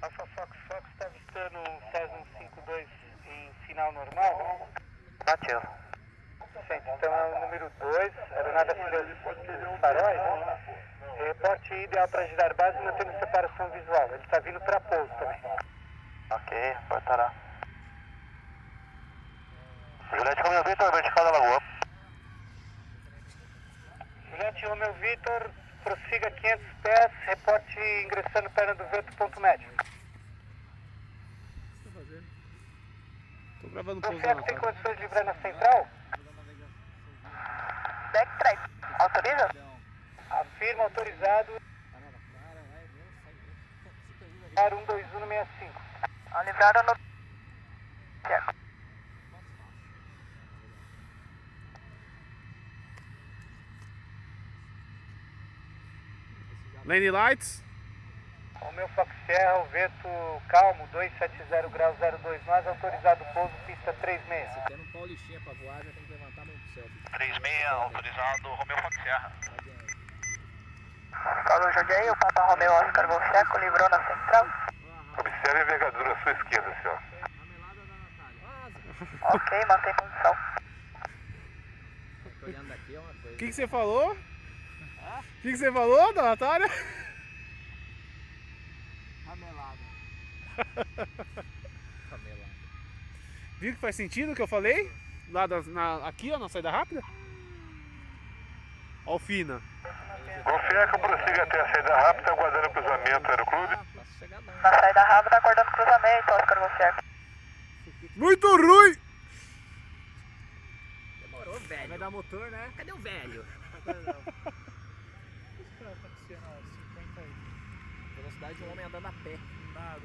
Alfa Fox Fox está avistando um Cessna 52 em sinal normal. Bateu. Gente, então é o número 2, aeronave dos faróis. Reporte ideal para girar base e mantendo separação visual. Ele está vindo para pouso também. Ok, reportará. Juliette Romeo Vitor, vertical da lagoa. Juliette Romeo Vitor, prossiga 500 pés, reporte ingressando perna do vento, ponto médio. O que você está fazendo? Estou gravando pouso Você é que tem condições de livrar na central? Backtrack, autoriza? Afirma autorizado. 12165. Livrada no... Lane Lights. O meu Fox Sierra, o vento calmo, 270 graus 02 nós, autorizado pouso, pista 36. Se tendo um paulistinha pra voar, já tem que levantar a mão pro céu. 36, autorizado, Romeo Fox Sierra. Tá Carlos Jundiai, o Papa Romeo Oscar Golfeco, livrou na central. Observe a envergadura à sua esquerda, senhor. Ramelada da Natália. Ok, mantém posição. Tô olhando daqui é uma coisa. O que você falou? O que você falou da Natália? Ramelada. Ramelada. Viu que faz sentido o que eu falei? Lá aqui, ó, na saída rápida? Alfina. Golfeco prossiga até a saída rápida, aguardando o cruzamento aeroclube. Tá sossegadão. Na saída rápida, aguardando cruzamento, Oscar Golfeco. Muito ruim! Demorou, velho. Vai dar motor, né? Cadê o velho? Velocidade de um homem andando a pé. Nada.